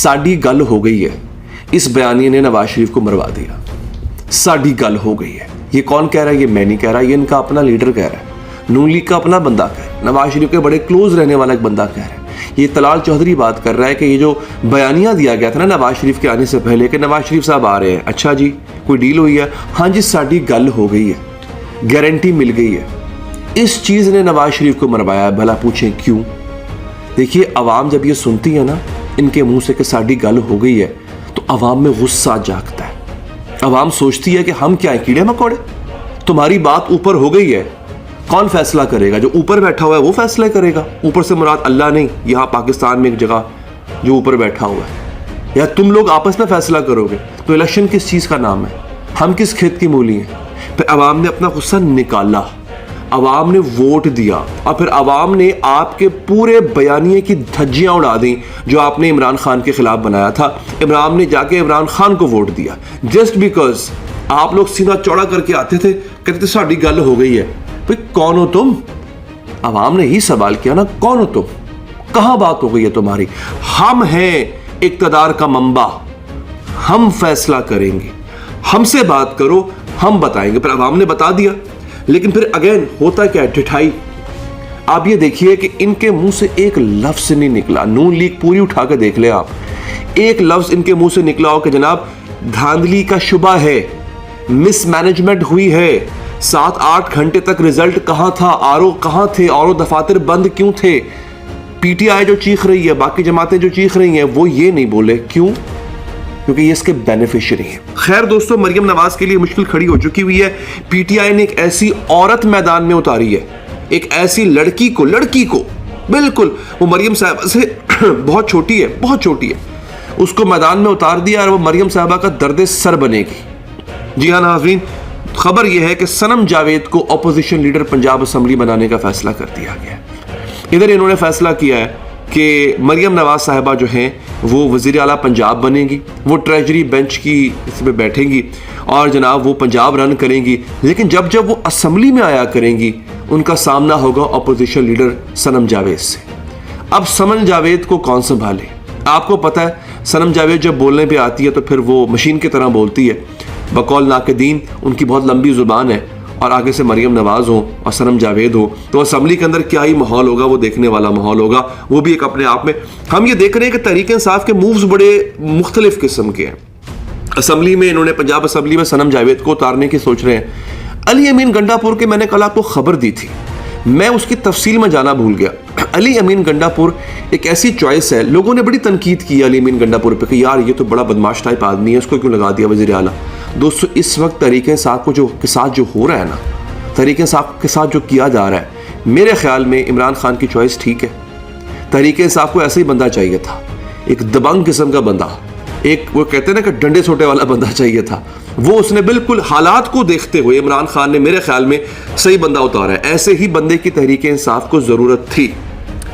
साड़ी गल हो गई है, इस बयानी ने नवाज शरीफ को मरवा दिया। साड़ी गल हो गई है। ये कौन कह रहा है? ये मैं नहीं कह रहा, ये इनका अपना लीडर कह रहा है, नून लीग का अपना बंदा कह रहा है, नवाज शरीफ के बड़े क्लोज रहने वाला एक बंदा कह रहा है। ये तलाल चौधरी बात कर रहा है कि ये जो बयानिया दिया गया था ना नवाज शरीफ के आने से पहले कि नवाज शरीफ साहब आ रहे हैं, अच्छा जी कोई डील हुई है? हाँ जी, साड़ी गल हो गई है, गारंटी मिल गई है। इस चीज़ ने नवाज शरीफ को मरवाया है। भला पूछें क्यों? देखिए, अवाम जब ये सुनती है ना इनके मुंह से कि साड़ी गल हो गई है, तो अवाम में गुस्सा जागता है। अवाम सोचती है कि हम क्या है, कीड़े मकोड़े? तुम्हारी बात ऊपर हो गई है, कौन फैसला करेगा? जो ऊपर बैठा हुआ है वो फैसला करेगा। ऊपर से मुराद अल्लाह नहीं, यहाँ पाकिस्तान में एक जगह जो ऊपर बैठा हुआ है। या तुम लोग आपस में फैसला करोगे? तो इलेक्शन किस चीज़ का नाम है? हम किस खेत की मूली हैं? फिर अवाम ने अपना गुस्सा निकाला, अवाम ने वोट दिया, और फिर अवाम ने आपके पूरे बयानिए की धज्जियां उड़ा दी जो आपने इमरान खान के खिलाफ बनाया था। इमरान ने जाके इमरान खान को वोट दिया जस्ट बिकॉज आप लोग सीना चौड़ा करके आते थे, कहते थे साड़ी गल हो गई है। भाई कौन हो तुम? अवाम ने ही सवाल किया ना, कौन हो तुम? कहां बात हो गई है तुम्हारी? हम हैं इक्तदार का मंबा, हम फैसला करेंगे, हमसे बात करो, हम बताएंगे। फिर अवाम ने बता दिया। लेकिन फिर अगेन होता क्या? ठिठाई। आप ये देखिए कि इनके मुंह से एक लफ्ज नहीं निकला। नून लीग पूरी उठा के देख ले आप, एक लफ्ज इनके मुंह से निकला हो कि जनाब धांधली का शुबा है, मिसमैनेजमेंट हुई है, 7-8 घंटे तक रिजल्ट कहां था, आरओ कहां थे, आरओ दफातर बंद क्यों थे? पीटीआई जो चीख रही है, बाकी जमातें जो चीख रही हैं, वो ये नहीं बोले। क्यों? क्योंकि ये इसके बेनिफिशियरी हैं। खैर दोस्तों, मरियम नवाज के लिए मुश्किल खड़ी हो चुकी हुई है। पीटीआई ने एक ऐसी औरत मैदान में उतारी है, एक ऐसी लड़की को बिल्कुल वो मरियम साहबा से बहुत छोटी है, बहुत छोटी है, उसको मैदान में उतार दिया और वो मरियम साहबा का दर्द सर बनेगी। जी हाँ नाज़रीन, खबर यह है कि सनम जावेद को अपोजिशन लीडर पंजाब असेंबली बनाने का फैसला कर दिया गया। इधर इन्होंने फैसला किया है कि मरियम नवाज साहिबा जो हैं वो वज़ीर आला पंजाब बनेंगी, वो ट्रेजरी बेंच की इसमें बैठेंगी और जनाब वो पंजाब रन करेंगी। लेकिन जब जब वो असेंबली में आया करेंगी, उनका सामना होगा अपोजिशन लीडर सनम जावेद से। अब सनम जावेद को कौन संभाले? आपको पता है सनम जावेद जब बोलने पे आती है तो फिर वो मशीन की तरह बोलती है। बकौल नाक़दीन उनकी बहुत लंबी ज़ुबान है, और आगे से मरियम नवाज हो और सनम जावेद हो, तो असेंबली के अंदर क्या ही माहौल होगा, वो देखने वाला माहौल होगा। वो भी एक अपने आप में हम ये देख रहे हैं कि तहरीक इंसाफ के मूव्स बड़े मुख्तलिफ किस्म के हैं। असेंबली में इन्होंने पंजाब असेंबली में सनम जावेद को उतारने की सोच रहे हैं। अली अमीन गंडापुर के मैंने कल आपको खबर दी थी, मैं उसकी तफसील में जाना भूल गया। अली अमीन गंडापुर एक ऐसी चॉइस है, लोगों ने बड़ी तनकीद की अली अमीन गंडापुर पे कि यार ये तो बड़ा बदमाश टाइप आदमी है, इसको क्यों लगा दिया वज़ीर आला। दोस्तों, इस वक्त तहरीक इंसाफ के साथ जो हो रहा है ना, तहरीक इंसाफ के साथ जो किया जा रहा है, मेरे ख्याल में इमरान खान की चॉइस ठीक है। तहरीक इंसाफ को ऐसा ही बंदा चाहिए था, एक दबंग किस्म का बंदा, एक वो कहते हैं ना कि डंडे सोटे वाला बंदा चाहिए था। वो उसने बिल्कुल हालात को देखते हुए इमरान खान ने मेरे ख्याल में सही बंदा उतारा है। ऐसे ही बंदे की तहरीक इंसाफ को जरूरत थी।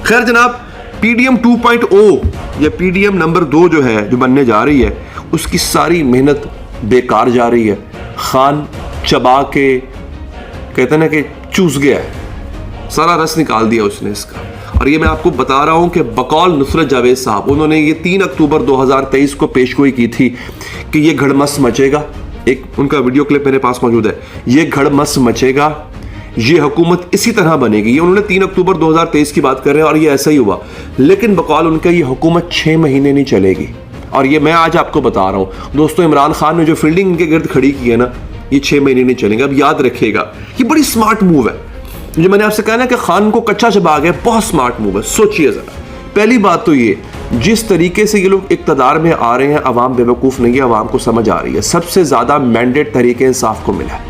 खैर जनाब, पीडीएम 2.0 या पीडीएम नंबर 2 जो है, जो बनने जा रही है, उसकी सारी मेहनत बेकार जा रही है। खान चबा के कहते हैं ना कि चूस गया है, सारा रस निकाल दिया उसने इसका। और ये मैं आपको बता रहा हूं कि बकौल नुसरत जावेद साहब, उन्होंने ये 3 अक्टूबर 2023 को पेशगोई की थी कि ये घड़मस मचेगा। एक उनका वीडियो क्लिप मेरे पास मौजूद है। ये घड़मस मचेगा, ये हुकूमत इसी तरह बनेगी। ये उन्होंने 3 अक्टूबर 2023 की बात कर रहे हैं और ये ऐसा ही हुआ। लेकिन बकौल उनका ये हुकूमत 6 महीने नहीं चलेगी। और ये मैं आज आपको बता रहा हूं दोस्तों, इमरान खान ने जो फील्डिंग इनके गिर्द खड़ी की है ना, ये 6 महीने नहीं चलेंगे। अब याद रखिएगा, ये बड़ी स्मार्ट मूव है। जो मैंने आपसे कहा ना कि खान को कच्चा चबा गया, बहुत स्मार्ट मूव है। सोचिए जरा, पहली बात तो ये, जिस तरीके से ये लोग इक्तदार में आ रहे हैं, अवाम बेवकूफ़ नहीं है, अवाम को समझ आ रही है। सबसे ज़्यादा मैंडेट तहरीक इंसाफ को मिला है।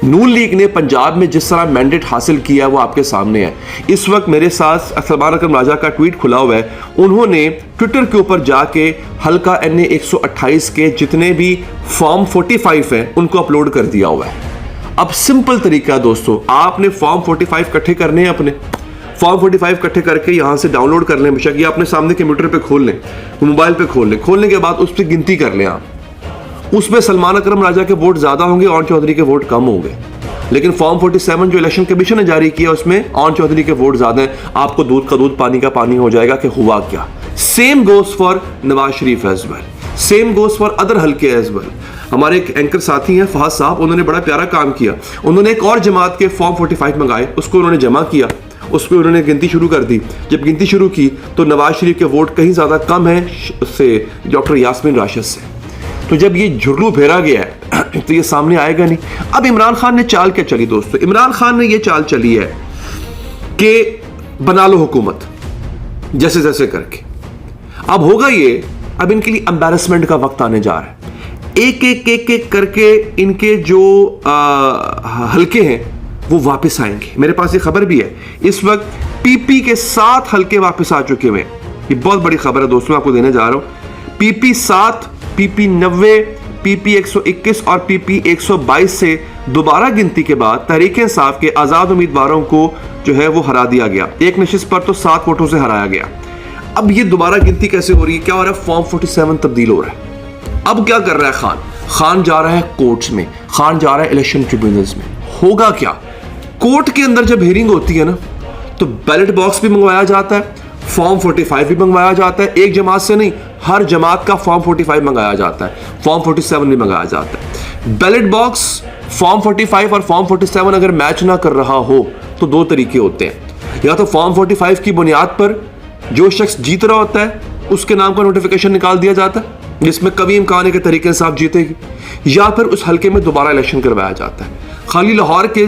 नून लीग ने पंजाब में जिस तरह मैंडेट हासिल किया है वो आपके सामने है। इस वक्त मेरे साथ सलमान अकरम राजा का ट्वीट खुला हुआ है। उन्होंने ट्विटर के ऊपर जाके हल्का NA 128 के जितने भी फॉर्म 45 हैं उनको अपलोड कर दिया हुआ है। अब सिंपल तरीका है दोस्तों, आपने फॉर्म 45 इकट्ठे करने हैं, अपने फॉर्म 45 इकट्ठे करके यहाँ से डाउनलोड कर लें। बेशक ये अपने सामने कंप्यूटर पे खोल लें, मोबाइल पे खोल लें। खोलने के बाद उस पर गिनती कर लें आप। उसमें सलमान अकरम राजा के वोट ज्यादा होंगे, ऑन चौधरी के वोट कम होंगे। लेकिन फॉर्म 47 जो इलेक्शन कमीशन ने जारी किया उसमें ऑन चौधरी के वोट ज्यादा हैं। आपको दूध का दूध पानी का पानी हो जाएगा कि हुआ क्या। Same goes for Nawaz Sharif as well, same goes for other हल्के एज वेल। हमारे एक एंकर साथी हैं फहद साहब, उन्होंने बड़ा प्यारा काम किया। उन्होंने एक और जमात के फॉर्म 45 मंगाए, उसको उन्होंने जमा किया, उस पर उन्होंने गिनती शुरू कर दी। जब गिनती शुरू की तो नवाज शरीफ के वोट कहीं ज़्यादा कम है उससे डॉक्टर यास्मीन राशिद से। तो जब ये झुर्रू फेरा गया है तो ये सामने आएगा नहीं। अब इमरान खान ने चाल क्या चली दोस्तों? इमरान खान ने ये चाल चली है कि बना लो हुकूमत जैसे जैसे करके। अब होगा ये, अब इनके लिए एम्बैरेसमेंट का वक्त आने जा रहा है। एक एक एक एक करके इनके जो हल्के हैं वो वापस आएंगे। मेरे पास ये खबर भी है, इस वक्त पीपी के 7 हल्के वापस आ चुके हुए। ये बहुत बड़ी खबर है दोस्तों, आपको देने जा रहा हूं। पीपी 7, पीपी 90, पीपी 121 और पीपी 122 से दोबारा गिनती के बाद तहरीक इंसाफ के आजाद उम्मीदवारों को जो है वो हरा दिया गया। एक नशिस्त पर तो 7 वोटों से हराया गया। अब ये दोबारा गिनती कैसे हो रही है? क्या हो रहा है? फॉर्म 47 तब्दील हो रहा है। अब क्या कर रहा है खान? खान जा रहा है कोर्ट्स में, खान जा रहा है इलेक्शन ट्रिब्यूनल्स में। होगा क्या? कोर्ट के अंदर जब हियरिंग होती है ना, तो बैलेट बॉक्स भी मंगवाया जाता है, फॉर्म 45 भी मंगवाया जाता है। एक जमात से नहीं, हर जमात का फॉर्म 45 मंगाया जाता है, फॉर्म 47 भी मंगाया जाता है। बैलेट बॉक्स, फॉर्म 45 और फॉर्म 47 अगर मैच ना कर रहा हो तो 2 तरीके होते हैं। या तो फॉर्म 45 की बुनियाद पर जो शख्स जीत रहा होता है उसके नाम का नोटिफिकेशन निकाल दिया जाता है जिसमें कभी इम्कान है कि तरीके इंसाफ जीतेगी, या फिर उस हल्के में दोबारा इलेक्शन करवाया जाता है। खाली लाहौर के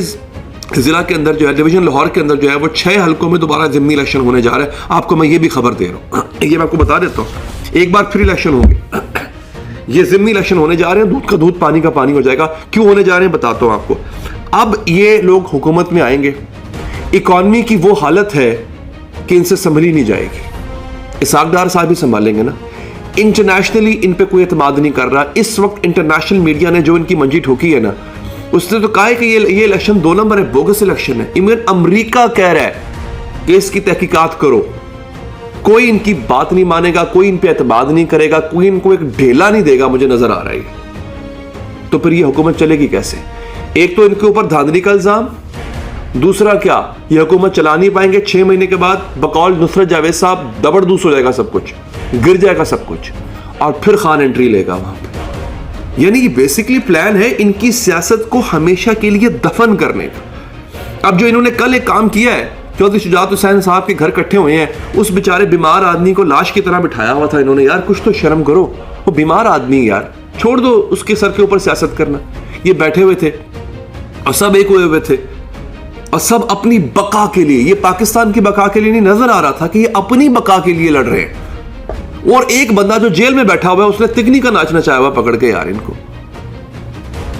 जिला के अंदर जो है, डिवीजन लाहौर के अंदर जो है वो 6 हल्कों में दोबारा ज़िमनी इलेक्शन होने जा रहा है। आपको मैं ये भी खबर दे रहा हूँ, ये मैं आपको बता देता हूँ, एक बार फिर इलेक्शन होंगे। ये ज़िमनी इलेक्शन होने जा रहे हैं, दूध का दूध पानी का पानी हो जाएगा। क्यों होने जा रहे हैं बताता हूँ आपको। अब ये लोग हुकूमत में आएंगे, इकॉनमी की वो हालत है कि इनसे संभली नहीं जाएगी। इसाक डार साहब भी संभालेंगे ना। इंटरनेशनली इन पे कोई एतमाद नहीं कर रहा। इस वक्त इंटरनेशनल मीडिया ने जो इनकी मंजी ठोकी है ना, उसने तो कहा है कि ये इलेक्शन 2 नंबर है, बोगस इलेक्शन है। इवन अमेरिका कह रहा है कि इसकी तहकीकात करो। कोई इनकी बात नहीं मानेगा, कोई इन पे एतमाद नहीं करेगा, कोई इनको एक ढेला नहीं देगा, मुझे नजर आ रहा है। तो फिर ये हुकूमत चलेगी कैसे? एक तो इनके ऊपर धांधली का इल्जाम, दूसरा क्या, ये हुकूमत चला नहीं पाएंगे। 6 महीने के बाद बकौल नुसरत जावेद साहब दबड़दूस हो जाएगा सब कुछ, गिर जाएगा सब कुछ, और फिर खान एंट्री लेगा वहां पे। यानी ये बेसिकली प्लान है इनकी सियासत को हमेशा के लिए दफन करने का। अब जो इन्होंने कल एक काम किया है, चौधरी शुजात हुसैन साहब के घर इकट्ठे हुए हैं, उस बेचारे बीमार आदमी को लाश की तरह बिठाया हुआ था इन्होंने। यार कुछ तो शर्म करो, वो बीमार आदमी यार, छोड़ दो उसके सर के ऊपर सियासत करना। ये बैठे हुए थे और सब एक हुए थे और सब अपनी बका के लिए, ये पाकिस्तान की बका के लिए नहीं, नजर आ रहा था कि ये अपनी बका के लिए लड़ रहे हैं। और एक बंदा जो जेल में बैठा हुआ है उसने तिकनी का नाच नचाया हुआ पकड़ के यार इनको।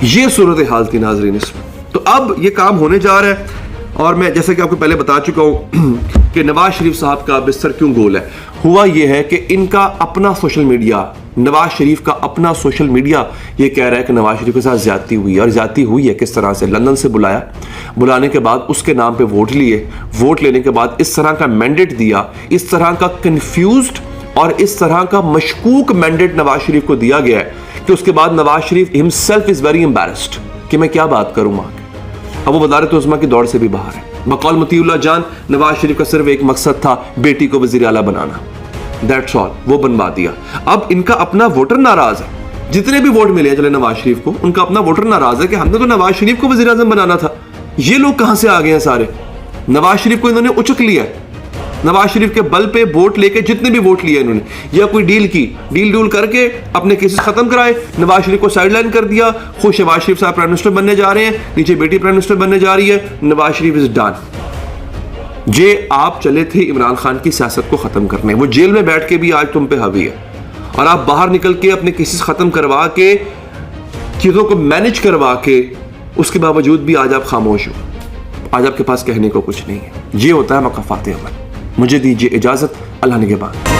ये सूरत हाल थी नाजरीन इसमें। तो अब ये काम होने जा रहा है और मैं जैसे कि आपको पहले बता चुका हूं कि नवाज शरीफ साहब का बिस्तर क्यों गोल है। हुआ ये है कि इनका अपना सोशल मीडिया, नवाज शरीफ का अपना सोशल मीडिया ये कह रहा है कि नवाज शरीफ के साथ ज्यादती हुई है। और ज्यादती हुई है किस तरह से? लंदन से बुलाया, बुलाने के बाद उसके नाम पे वोट लिए, वोट लेने के बाद इस तरह का मैंडेट दिया, इस तरह का कंफ्यूज्ड और इस तरह का मशकूक मैंडेट नवाज शरीफ को दिया गया है कि उसके बाद Nawaz Sharif himself is very embarrassed कि मैं क्या बात करूं वहां के। अब वो वज़ारत उज़्मा की दौड़ से भी बाहर है। बकौल मतीउल्लाह जान, नवाज शरीफ का सिर्फ एक मकसद था, बेटी को वज़ीर आला बनाना, दैट्स ऑल, वो बनवा दिया। अब इनका अपना वोटर नाराज है। जितने भी वोट मिले चले नवाज शरीफ को, उनका अपना वोटर नाराज है कि हमने तो नवाज शरीफ को वज़ीर आज़म बनाना था। ये लोग कहां से आ गए हैं सारे? नवाज शरीफ को इन्होंने उचक लिया है। नवाज शरीफ के बल पे वोट लेके जितने भी वोट लिए इन्होंने, या कोई डील की, डील डूल करके अपने केसेस खत्म कराए, नवाज शरीफ को साइडलाइन कर दिया। खुद शहबाज शरीफ साहब प्राइम मिनिस्टर बनने जा रहे हैं, नीचे बेटी प्राइम मिनिस्टर बनने जा रही है, नवाज शरीफ इज डन। जे आप चले थे इमरान खान की सियासत को खत्म करने, वो जेल में बैठ के भी आज तुम पे हावी है, और आप बाहर निकल के अपने केसेस खत्म करवा के, चीजों को मैनेज करवा के, उसके बावजूद भी आज आप खामोश हो। आज आपके पास कहने को कुछ नहीं है। ये होता है मकाफात अमल। मुझे दीजिए इजाजत, अल्लाह निगहबान।